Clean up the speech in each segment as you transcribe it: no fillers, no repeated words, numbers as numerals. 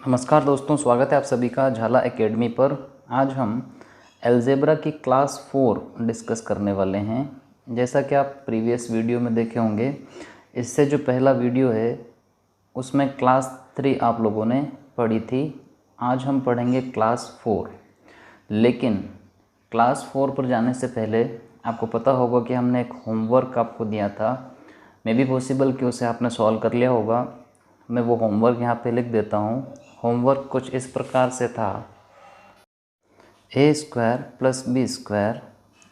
नमस्कार दोस्तों, स्वागत है आप सभी का झाला एकेडमी पर। आज हम अलजेब्रा की क्लास 4 डिस्कस करने वाले हैं। जैसा कि आप प्रीवियस वीडियो में देखे होंगे, इससे जो पहला वीडियो है उसमें क्लास 3 आप लोगों ने पढ़ी थी। आज हम पढ़ेंगे क्लास 4। लेकिन क्लास 4 पर जाने से पहले आपको पता होगा कि हमने एक होमवर्क आपको दिया था। मे बी पॉसिबल कि उसे आपने सॉल्व कर लिया होगा। मैं वो होमवर्क यहाँ पे लिख देता हूँ। होमवर्क कुछ इस प्रकार से था, a² + b²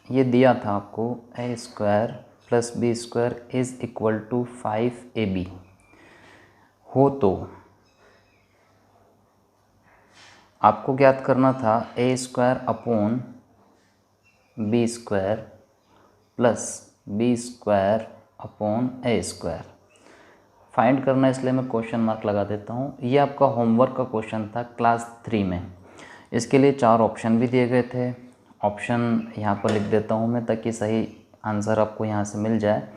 ये दिया था आपको, a² + b² = 5ab हो तो आपको ज्ञात करना था a² / b² + b² / a²। Find करना, इसलिए मैं क्वेश्चन मार्क लगा देता हूँ। ये आपका होमवर्क का क्वेश्चन था क्लास 3 में। इसके लिए 4 ऑप्शन भी दिए गए थे। ऑप्शन यहाँ पर लिख देता हूँ मैं, ताकि सही आंसर आपको यहाँ से मिल जाए।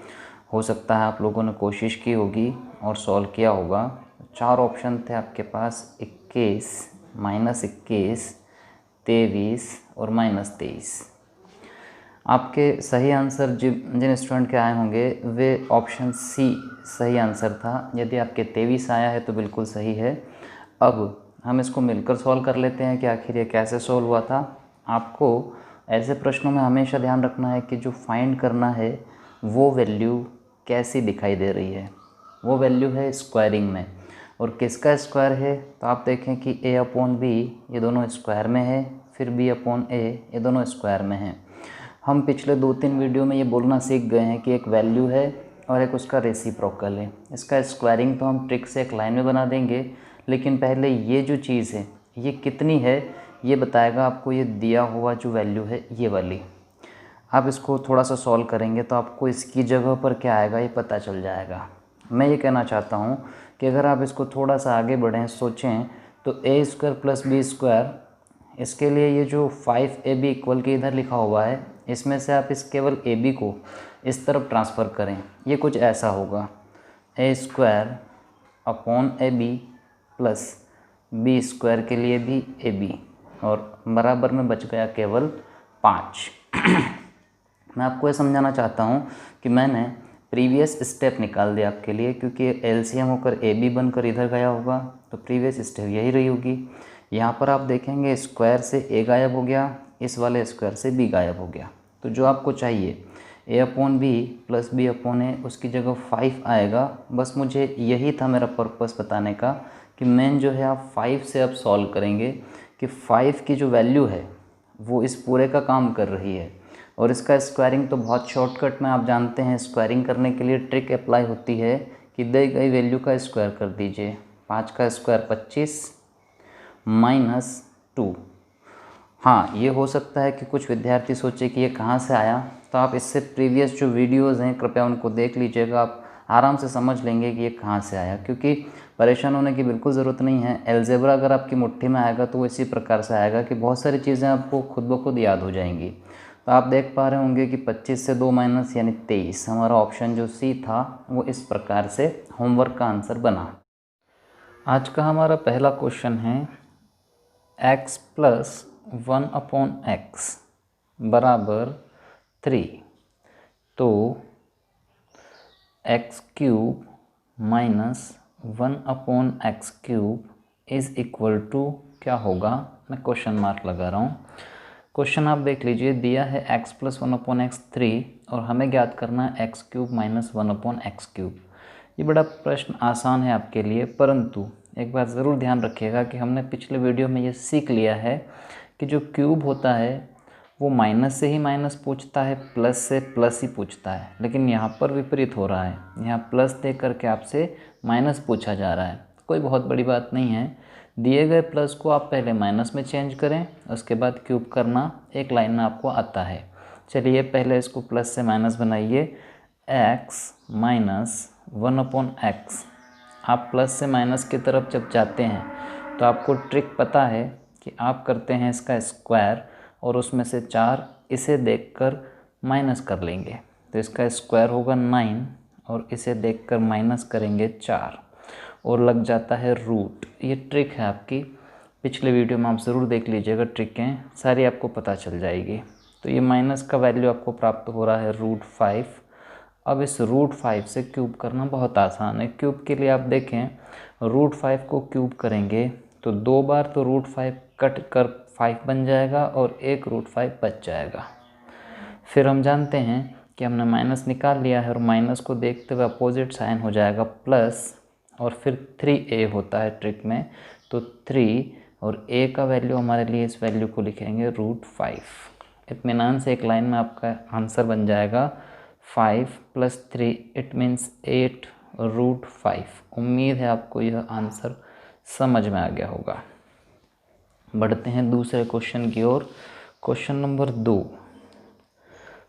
हो सकता है आप लोगों ने कोशिश की होगी और सॉल्व किया होगा। 4 ऑप्शन थे आपके पास, 21, -21, 23 और -23। आपके सही आंसर जिन स्टूडेंट के आए होंगे वे ऑप्शन सी सही आंसर था। यदि आपके 23 आया है तो बिल्कुल सही है। अब हम इसको मिलकर सॉल्व कर लेते हैं कि आखिर ये कैसे सॉल्व हुआ था। आपको ऐसे प्रश्नों में हमेशा ध्यान रखना है कि जो फाइंड करना है वो वैल्यू कैसी दिखाई दे रही है। वो वैल्यू है स्क्वायरिंग में। और किसका स्क्वायर है, तो आप देखें कि a/b ये दोनों स्क्वायर में है, फिर b/a ये दोनों स्क्वायर में हैं। हम पिछले 2-3 वीडियो में ये बोलना सीख गए हैं कि एक वैल्यू है और एक उसका रेसिप्रोकल है। इसका स्क्वायरिंग तो हम ट्रिक से एक लाइन में बना देंगे, लेकिन पहले ये जो चीज़ है ये कितनी है ये बताएगा आपको ये दिया हुआ जो वैल्यू है ये वाली। आप इसको थोड़ा सा सॉल्व करेंगे तो आपको इसकी जगह पर क्या आएगा ये पता चल जाएगा। मैं ये कहना चाहता हूँ कि अगर आप इसको थोड़ा सा आगे बढ़ें, सोचें, तो a² + b², इसके लिए ये जो 5ab इक्वल के इधर लिखा हुआ है, इसमें से आप इस केवल ab को इस तरफ ट्रांसफ़र करें। ये कुछ ऐसा होगा, a² / ab + b² के लिए भी ab, और बराबर में बच गया केवल 5। मैं आपको ये समझाना चाहता हूँ कि मैंने प्रीवियस स्टेप निकाल दिया आपके लिए, क्योंकि एलसीएम होकर ab बनकर इधर गया होगा तो प्रीवियस स्टेप यही रही होगी। यहाँ पर आप देखेंगे स्क्वायर से a गायब हो गया, इस वाले स्क्वायर से b गायब हो गया। तो जो आपको चाहिए a/b + b/a, उसकी जगह 5 आएगा। बस मुझे यही था मेरा पर्पस बताने का कि मेन जो है आप 5 से अब सॉल्व करेंगे कि 5 की जो वैल्यू है वो इस पूरे का काम कर रही है। और इसका स्क्वायरिंग तो बहुत शॉर्टकट में आप जानते हैं, स्क्वायरिंग करने के लिए ट्रिक अप्लाई होती है कि दी गई वैल्यू का स्क्वायर कर दीजिए। 5 का स्क्वायर 25 -2। हाँ, ये हो सकता है कि कुछ विद्यार्थी सोचे कि ये कहाँ से आया, तो आप इससे प्रीवियस जो वीडियोज़ हैं कृपया उनको देख लीजिएगा। आप आराम से समझ लेंगे कि ये कहाँ से आया, क्योंकि परेशान होने की बिल्कुल ज़रूरत नहीं है। अलजेब्रा अगर आपकी मुट्ठी में आएगा तो वो इसी प्रकार से आएगा कि बहुत सारी चीज़ें आपको खुद ब खुद याद हो जाएंगी। तो आप देख पा रहे होंगे कि 25 से 2 माइनस यानी 23, हमारा ऑप्शन जो सी था वो इस प्रकार से होमवर्क का आंसर बना। आज का हमारा पहला क्वेश्चन है x + 1/x = 3। तो x³ - 1/x³ = क्या होगा। मैं क्वेश्चन मार्क लगा रहा हूँ। क्वेश्चन आप देख लीजिए, दिया है x + 1/x 3 और हमें ज्ञात करना है x³ - 1/x³। ये बड़ा प्रश्न आसान है आपके लिए, परंतु एक बात ज़रूर ध्यान रखिएगा कि हमने पिछले वीडियो में ये सीख लिया है कि जो क्यूब होता है वो माइनस से ही माइनस पूछता है, प्लस से प्लस ही पूछता है। लेकिन यहाँ पर विपरीत हो रहा है, यहाँ प्लस दे करके आपसे माइनस पूछा जा रहा है। कोई बहुत बड़ी बात नहीं है। दिए गए प्लस को आप पहले माइनस में चेंज करें, उसके बाद क्यूब करना एक लाइन में आपको आता है। चलिए पहले इसको प्लस से माइनस बनाइए। x - 1/x। आप प्लस से माइनस की तरफ जब जाते हैं तो आपको ट्रिक पता है कि आप करते हैं इसका स्क्वायर और उसमें से 4 इसे देखकर माइनस कर लेंगे, तो इसका स्क्वायर होगा 9 और इसे देखकर माइनस करेंगे 4। और लग जाता है रूट। ये ट्रिक है आपकी, पिछले वीडियो में आप ज़रूर देख लीजिएगा, ट्रिकें सारी आपको पता चल जाएगी। तो ये माइनस का वैल्यू आपको प्राप्त हो रहा है √5। अब इस √5 से क्यूब करना बहुत आसान है। क्यूब के लिए आप देखें, √5 को क्यूब करेंगे तो 2 बार तो √5 कट कर 5 बन जाएगा और एक √5 बच जाएगा। फिर हम जानते हैं कि हमने माइनस निकाल लिया है और माइनस को देखते हुए अपोजिट साइन हो जाएगा प्लस, और फिर 3a होता है ट्रिक में, तो 3 और a का वैल्यू हमारे लिए इस वैल्यू को लिखेंगे √5। इत्मीनान से एक लाइन में आपका आंसर बन जाएगा 5 + 3 इट मीन्स 8 √5। उम्मीद है आपको यह आंसर समझ में आ गया होगा। बढ़ते हैं दूसरे क्वेश्चन की ओर। क्वेश्चन नंबर 2,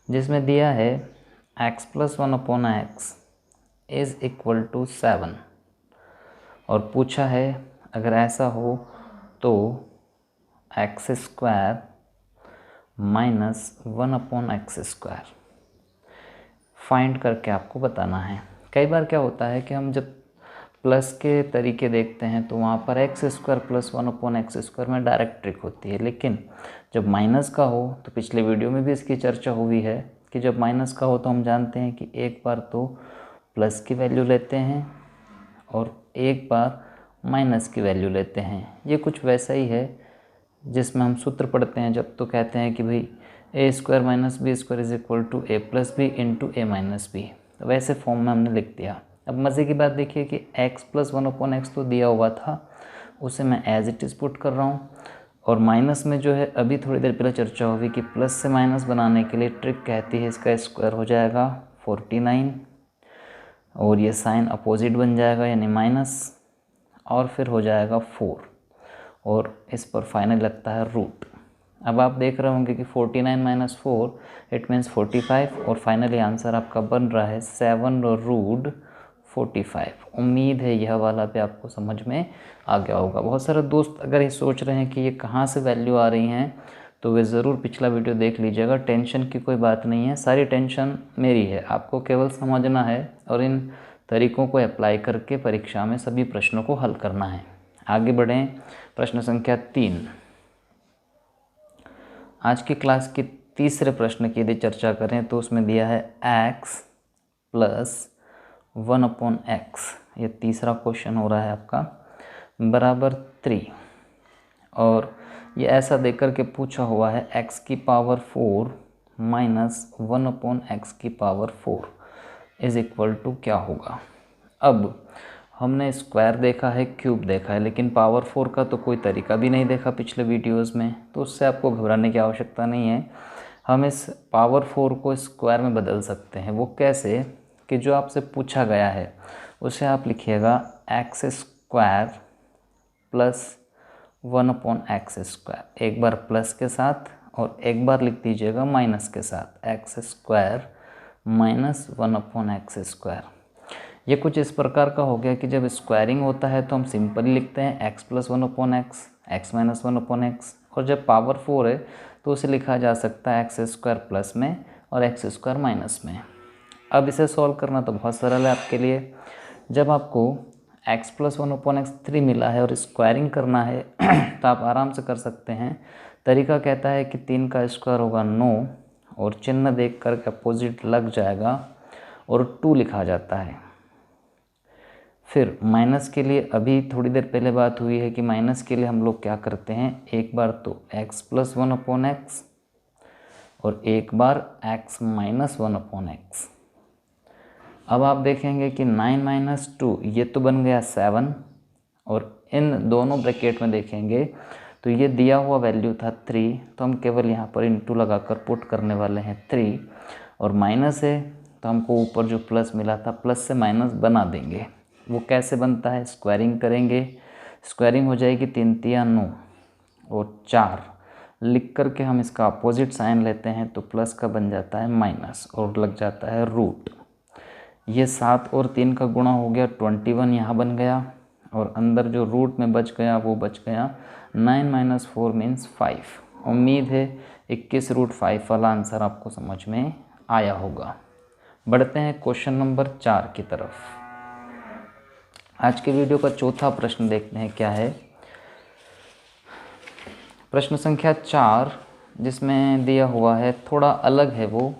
जिसमें दिया है x + 1/x is equal to 7 और पूछा है अगर ऐसा हो तो x² - 1/x²। फाइंड करके आपको बताना है। कई बार क्या होता है कि हम जब प्लस के तरीके देखते हैं तो वहाँ पर x² + 1/x² में डायरेक्ट ट्रिक होती है, लेकिन जब माइनस का हो तो पिछले वीडियो में भी इसकी चर्चा हुई है कि जब माइनस का हो तो हम जानते हैं कि एक बार तो प्लस की वैल्यू लेते हैं और एक बार माइनस की वैल्यू लेते हैं। ये कुछ वैसा ही है जिसमें हम सूत्र पढ़ते हैं जब, तो कहते हैं कि भाई a² - b² = a + b × a - b। तो वैसे फॉर्म में हमने लिख दिया। अब मज़े की बात देखिए कि x + 1/x तो दिया हुआ था, उसे मैं एज इट इज़ पुट कर रहा हूँ, और माइनस में जो है अभी थोड़ी देर पहले चर्चा हुई कि प्लस से माइनस बनाने के लिए ट्रिक कहती है इसका स्क्वायर हो जाएगा 49 और ये साइन अपोजिट बन जाएगा यानी माइनस, और फिर हो जाएगा 4 और इस पर फाइनल लगता है रूट। अब आप देख रहे होंगे कि 49 - 4 इट मीन्स 45 और फाइनली आंसर आपका बन रहा है 7 √45। उम्मीद है यह वाला भी आपको समझ में आ गया होगा। बहुत सारे दोस्त अगर ये सोच रहे हैं कि ये कहाँ से वैल्यू आ रही हैं तो वे ज़रूर पिछला वीडियो देख लीजिएगा। टेंशन की कोई बात नहीं है, सारी टेंशन मेरी है, आपको केवल समझना है और इन तरीक़ों को अप्लाई करके परीक्षा में सभी प्रश्नों को हल करना है। आगे बढ़ें, प्रश्न संख्या 3। आज की क्लास के तीसरे प्रश्न की यदि चर्चा करें तो उसमें दिया है x + 1/x, ये तीसरा क्वेश्चन हो रहा है आपका, बराबर 3, और ये ऐसा देकर के पूछा हुआ है x⁴ - 1/x⁴ is equal to क्या होगा। अब हमने स्क्वायर देखा है, क्यूब देखा है, लेकिन पावर 4 का तो कोई तरीका भी नहीं देखा पिछले वीडियोस में, तो उससे आपको घबराने की आवश्यकता नहीं है। हम इस पावर 4 को स्क्वायर में बदल सकते हैं। वो कैसे कि जो आपसे पूछा गया है उसे आप लिखिएगा x² + 1/x², एक बार प्लस के साथ और एक बार लिख दीजिएगा माइनस के साथ, x² - 1/x²। ये कुछ इस प्रकार का हो गया कि जब स्क्वायरिंग होता है तो हम सिंपली लिखते हैं x + 1/x, x - 1/x, और जब पावर 4 है तो उसे लिखा जा सकता है x² प्लस में और x² माइनस में। अब इसे सॉल्व करना तो बहुत सरल है आपके लिए। जब आपको x + 1/3 मिला है और स्क्वायरिंग करना है तो आप आराम से कर सकते हैं। तरीका कहता है कि 3 का स्क्वायर होगा 9 और चिन्ह देख कर अपोजिट लग जाएगा और 2 लिखा जाता है। फिर माइनस के लिए अभी थोड़ी देर पहले बात हुई है कि माइनस के लिए हम लोग क्या करते हैं, एक बार तो x + 1/x और एक बार x - 1/x। अब आप देखेंगे कि 9 - 2 ये तो बन गया 7, और इन दोनों ब्रैकेट में देखेंगे तो ये दिया हुआ वैल्यू था 3, तो हम केवल यहाँ पर इंटू लगाकर पुट करने वाले हैं 3, और माइनस है तो हमको ऊपर जो प्लस मिला था प्लस से माइनस बना देंगे। वो कैसे बनता है, स्क्वायरिंग करेंगे, स्क्वायरिंग हो जाएगी 3 × 3 = 9 और 4 लिख कर के हम इसका अपोजिट साइन लेते हैं तो प्लस का बन जाता है माइनस और लग जाता है रूट। ये 7 और 3 का गुणा हो गया 21 यहाँ बन गया, और अंदर जो रूट में बच गया वो बच गया 9 - 4 मीन्स 5। उम्मीद है 21 √5 वाला आंसर आपको समझ में आया होगा। बढ़ते हैं क्वेश्चन नंबर 4 की तरफ। आज के वीडियो का चौथा प्रश्न देखते हैं क्या है। प्रश्न संख्या 4 जिसमें दिया हुआ है, थोड़ा अलग है वो।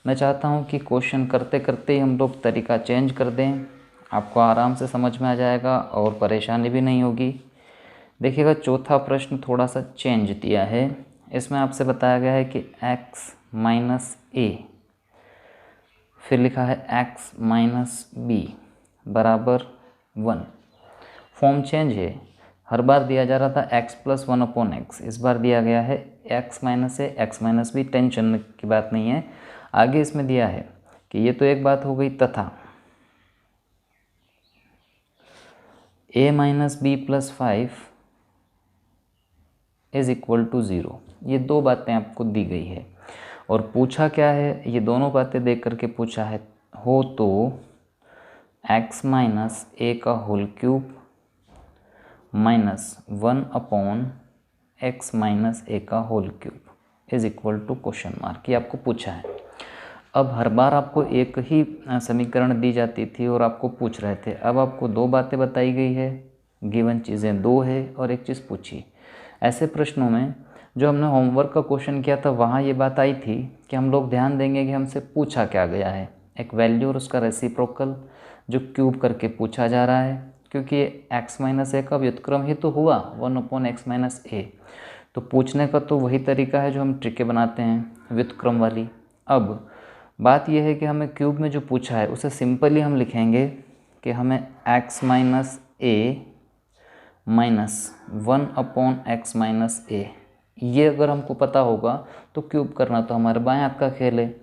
मैं चाहता हूं कि क्वेश्चन करते करते ही हम लोग तरीका चेंज कर दें, आपको आराम से समझ में आ जाएगा और परेशानी भी नहीं होगी। देखिएगा, चौथा प्रश्न थोड़ा सा चेंज दिया है। इसमें आपसे बताया गया है कि x माइनस ए, फिर लिखा है x माइनस बी बराबर 1। फॉर्म चेंज है, हर बार दिया जा रहा था x प्लस 1/x, इस बार दिया गया है x माइनस ए x माइनस बी। टेंशन की बात नहीं है। आगे इसमें दिया है कि ये तो एक बात हो गई, तथा a minus B plus 5 is equal to 0। ये दो बातें आपको दी गई है और पूछा क्या है, ये दोनों बातें देख करके पूछा है हो तो x माइनस ए का whole cube minus 1/x minus a का whole cube is equal to question mark. ये आपको पूछा है। अब हर बार आपको एक ही समीकरण दी जाती थी और आपको पूछ रहे थे, अब आपको दो बातें बताई गई है, गिवन चीज़ें दो है और एक चीज़ पूछी। ऐसे प्रश्नों में जो हमने होमवर्क का क्वेश्चन किया था वहाँ ये बात आई थी कि हम लोग ध्यान देंगे कि हमसे पूछा क्या गया है, एक वैल्यू और उसका रेसिप्रोकल जो क्यूब करके पूछा जा रहा है, क्योंकि x माइनस ए का व्युत्क्रम ही तो हुआ 1/x माइनस ए। तो पूछने का तो वही तरीका है जो हम ट्रिकें बनाते हैं व्युत्क्रम वाली। अब बात यह है कि हमें क्यूब में जो पूछा है उसे सिंपली हम लिखेंगे कि हमें x माइनस ए माइनस 1/x माइनस ए, ये अगर हमको पता होगा तो क्यूब करना तो हमारे बाएं हाथ का खेल है।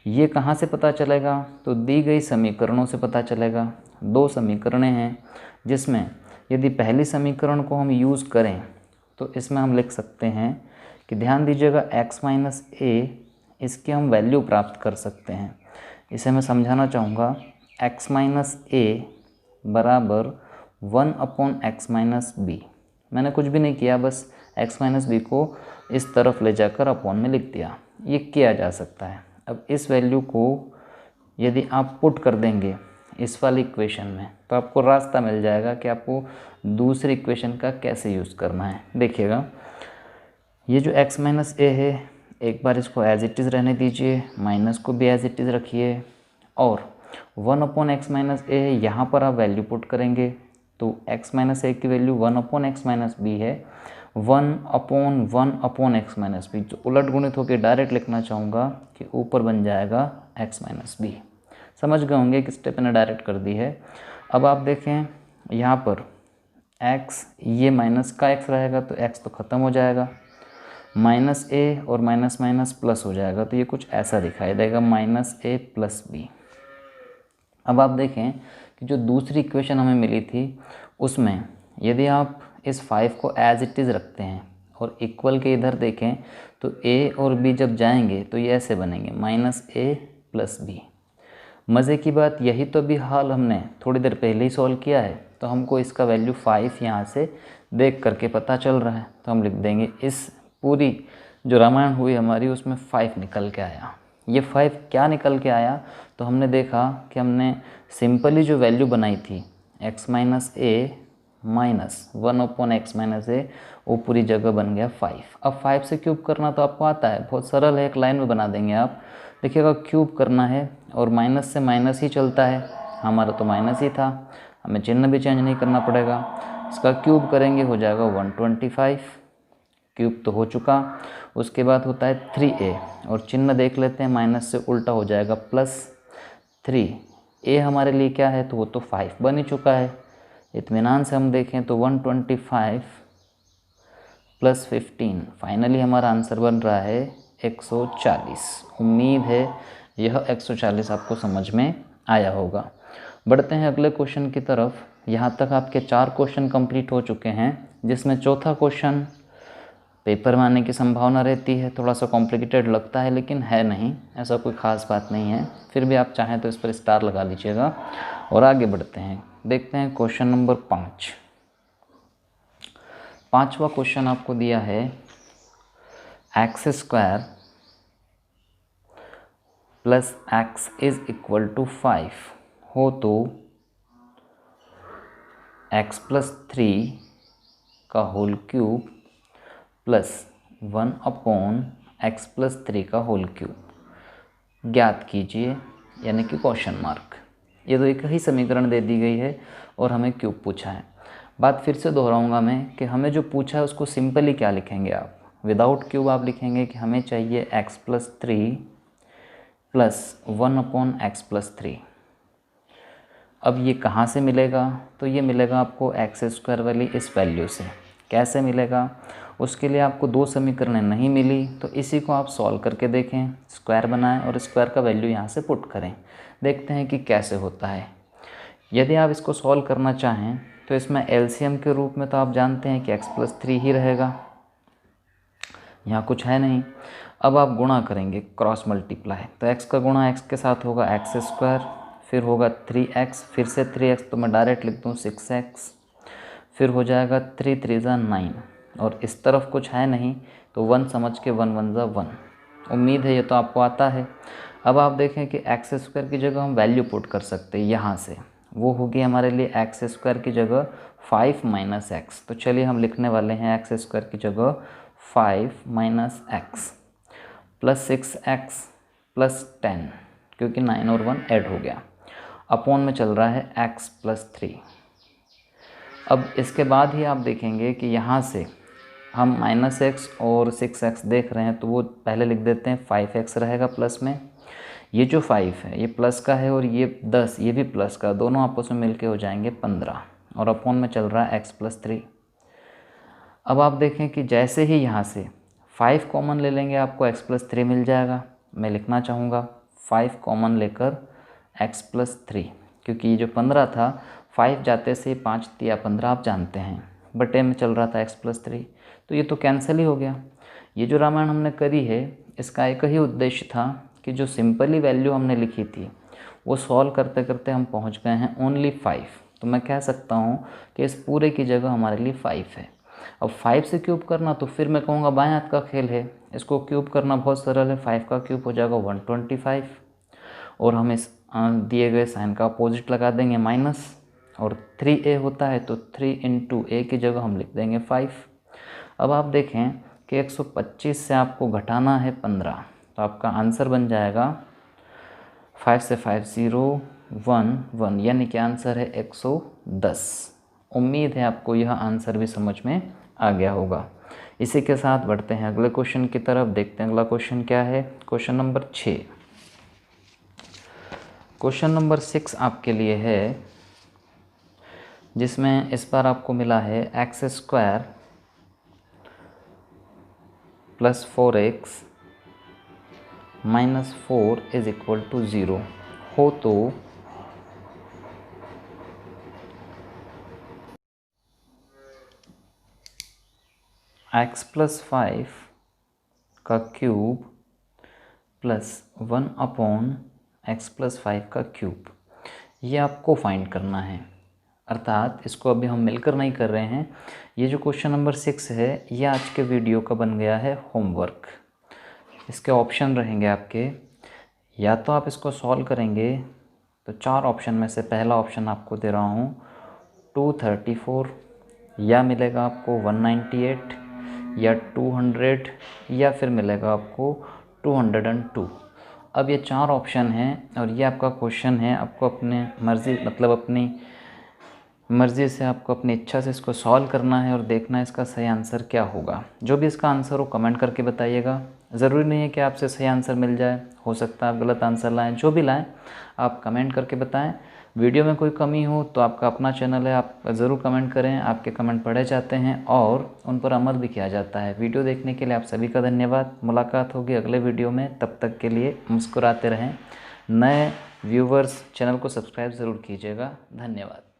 ये कहाँ से पता चलेगा, तो दी गई समीकरणों से पता चलेगा। दो समीकरणें हैं जिसमें यदि पहली समीकरण को हम यूज़ करें तो इसमें हम लिख सकते हैं कि ध्यान दीजिएगा x माइनस ए, इसकी हम वैल्यू प्राप्त कर सकते हैं। इसे मैं समझाना चाहूँगा। x माइनस ए बराबर 1/x माइनस बी। मैंने कुछ भी नहीं किया, बस x माइनस बी को इस तरफ ले जाकर अपॉन में लिख दिया। ये किया जा सकता है। अब इस वैल्यू को यदि आप पुट कर देंगे इस वाली इक्वेशन में तो आपको रास्ता मिल जाएगा कि आपको दूसरी इक्वेशन का कैसे यूज़ करना है। देखिएगा, ये जो x माइनस ए है, एक बार इसको एज इट इज़ रहने दीजिए, माइनस को भी एज इट इज़ रखिए और 1/x माइनस ए है, यहाँ पर आप वैल्यू पुट करेंगे तो x माइनस ए की वैल्यू 1/x माइनस बी है, 1/1/x माइनस बी, जो उलट गुणित होकर डायरेक्ट लिखना चाहूँगा कि ऊपर बन जाएगा x माइनस बी। समझ गए होंगे कि स्टेप मैंने डायरेक्ट कर दी है। अब आप देखें यहाँ पर x, ये माइनस का x रहेगा तो x तो ख़त्म हो जाएगा, माइनस ए और माइनस माइनस प्लस हो जाएगा, तो ये कुछ ऐसा दिखाई देगा माइनस ए प्लस बी। अब आप देखें कि जो दूसरी इक्वेशन हमें मिली थी उसमें यदि आप इस 5 को एज इट इज़ रखते हैं और इक्वल के इधर देखें तो a और b जब जाएंगे तो ये ऐसे बनेंगे माइनस ए प्लस बी। मज़े की बात, यही तो भी हाल हमने थोड़ी देर पहले ही सॉल्व किया है, तो हमको इसका वैल्यू 5 यहाँ से देख करके पता चल रहा है, तो हम लिख देंगे इस पूरी जो रामायण हुई हमारी उसमें 5 निकल के आया। ये 5 क्या निकल के आया, तो हमने देखा कि हमने सिंपली जो वैल्यू बनाई थी x माइनस ए माइनस 1/x माइनस ए, वो पूरी जगह बन गया 5। अब 5 से क्यूब करना तो आपको आता है, बहुत सरल है, एक लाइन में बना देंगे आप। देखिएगा, क्यूब करना है और माइनस से माइनस ही चलता है, हमारा तो माइनस ही था, हमें चिन्ह भी चेंज नहीं करना पड़ेगा। इसका क्यूब करेंगे हो जाएगा 125, क्यूब तो हो चुका। उसके बाद होता है 3a और चिन्ह देख लेते हैं, माइनस से उल्टा हो जाएगा प्लस 3। a हमारे लिए क्या है, तो वो तो 5 बन ही चुका है। इत्मीनान से हम देखें तो 125 प्लस 15, फाइनली हमारा आंसर बन रहा है 140। उम्मीद है यह 140 आपको समझ में आया होगा। बढ़ते हैं अगले क्वेश्चन की तरफ। यहाँ तक आपके 4 क्वेश्चन कंप्लीट हो चुके हैं, जिसमें चौथा क्वेश्चन पेपर में आने की संभावना रहती है। थोड़ा सा कॉम्प्लिकेटेड लगता है लेकिन है नहीं, ऐसा कोई ख़ास बात नहीं है। फिर भी आप चाहें तो इस पर स्टार लगा लीजिएगा और आगे बढ़ते हैं। देखते हैं क्वेश्चन नंबर 5। पाँचवा क्वेश्चन आपको दिया है x² + x is equal to 5 हो तो एक्स प्लस 3 का whole cube plus 1 upon x plus 3 का होल क्यूब ज्ञात कीजिए, यानी कि क्वेश्चन मार्क। ये तो एक ही समीकरण दे दी गई है और हमें क्यूब पूछा है। बात फिर से दोहराऊंगा मैं कि हमें जो पूछा है उसको सिंपली क्या लिखेंगे आप, विदाउट क्यूब आप लिखेंगे कि हमें चाहिए x plus 3 plus 1 upon x plus 3। अब ये कहाँ से मिलेगा, तो ये मिलेगा आपको एक्स स्क्वायर वाली इस वैल्यू से। कैसे मिलेगा, उसके लिए आपको दो समीकरणें नहीं मिली तो इसी को आप सॉल्व करके देखें, स्क्वायर बनाएं और स्क्वायर का वैल्यू यहाँ से पुट करें, देखते हैं कि कैसे होता है। यदि आप इसको सॉल्व करना चाहें तो इसमें एलसीएम के रूप में तो आप जानते हैं कि एक्स प्लस 3 ही रहेगा, यहाँ कुछ है नहीं। अब आप गुणा करेंगे, क्रॉस मल्टीप्लाई, तो x का गुणा x के साथ होगा एक्स स्क्वायर, फिर होगा 3x, फिर से 3x, तो मैं डायरेक्ट लिख दूँ 6x, फिर हो जाएगा 3 3 9, और इस तरफ कुछ है नहीं तो 1 समझ के 1 1 1। उम्मीद है ये तो आपको आता है। अब आप देखें कि एक्स स्क्वायर की जगह हम वैल्यू पुट कर सकते हैं यहाँ से, वो होगी हमारे लिए एक्स स्क्वायर की जगह 5 माइनस एक्स। तो चलिए हम लिखने वाले हैं एक्स स्क्वायर की जगह 5 minus x plus 6x plus 10, क्योंकि 9 और 1 ऐड हो गया, अपॉन में चल रहा है x प्लस 3। अब इसके बाद ही आप देखेंगे कि यहाँ से हम माइनस एक्स और 6x देख रहे हैं तो वो पहले लिख देते हैं 5x रहेगा प्लस में। ये जो 5 है ये प्लस का है और ये 10 ये भी प्लस का, दोनों आपस में मिलके हो जाएंगे 15, और अपॉन में चल रहा है x प्लस 3। अब आप देखें कि जैसे ही यहाँ से 5 कॉमन ले लेंगे आपको x प्लस 3 मिल जाएगा। मैं लिखना चाहूँगा 5 कॉमन लेकर x प्लस 3, क्योंकि ये जो 15 था 5 जाते से 5 या 15 आप जानते हैं, बटे में चल रहा था x प्लस 3, तो ये तो कैंसिल ही हो गया। ये जो रामायण हमने करी है इसका एक ही उद्देश्य था कि जो सिंपली वैल्यू हमने लिखी थी वो सॉल्व करते करते हम पहुँच गए हैं ओनली 5। तो मैं कह सकता हूँ कि इस पूरे की जगह हमारे लिए 5 है। अब 5 से क्यूब करना तो फिर मैं कहूँगा बाएं हाथ का खेल है, इसको क्यूब करना बहुत सरल है। 5 का क्यूब हो जाएगा 125, और हम इस दिए गए साइन का अपोजिट लगा देंगे माइनस, और 3a होता है तो 3 इंटू a की जगह हम लिख देंगे 5। अब आप देखें कि 125 से आपको घटाना है 15, तो आपका आंसर बन जाएगा 5 से 5 0 1 1, यानी कि आंसर है 110। उम्मीद है आपको यह आंसर भी समझ में आ गया होगा। इसी के साथ बढ़ते हैं अगले क्वेश्चन की तरफ, देखते हैं अगला क्वेश्चन क्या है। Question number 6। क्वेश्चन नंबर 6 आपके लिए है, जिसमें इस बार आपको मिला है x square plus 4x minus 4 is equal to 0 हो तो x प्लस 5 का cube plus 1 upon x plus 5 का क्यूब, ये आपको फाइंड करना है। अर्थात इसको अभी हम मिलकर नहीं कर रहे हैं। ये जो क्वेश्चन नंबर 6 है ये आज के वीडियो का बन गया है होमवर्क। इसके ऑप्शन रहेंगे आपके, या तो आप इसको सॉल्व करेंगे तो 4 ऑप्शन में से पहला ऑप्शन आपको दे रहा हूँ 234, या मिलेगा आपको 198, या 200, या फिर मिलेगा आपको 202। अब ये 4 ऑप्शन हैं और ये आपका क्वेश्चन है। आपको अपने मर्ज़ी, मतलब अपनी मर्ज़ी से आपको अपनी इच्छा से इसको सॉल्व करना है और देखना है इसका सही आंसर क्या होगा। जो भी इसका आंसर हो कमेंट करके बताइएगा। ज़रूरी नहीं है कि आपसे सही आंसर मिल जाए, हो सकता है आप गलत आंसर लाएं। जो भी लाएं आप कमेंट करके बताएं। वीडियो में कोई कमी हो तो आपका अपना चैनल है, आप ज़रूर कमेंट करें। आपके कमेंट पढ़े जाते हैं और उन पर अमल भी किया जाता है। वीडियो देखने के लिए आप सभी का धन्यवाद। मुलाकात होगी अगले वीडियो में, तब तक के लिए मुस्कुराते रहें। नए व्यूवर्स चैनल को सब्सक्राइब ज़रूर कीजिएगा। धन्यवाद।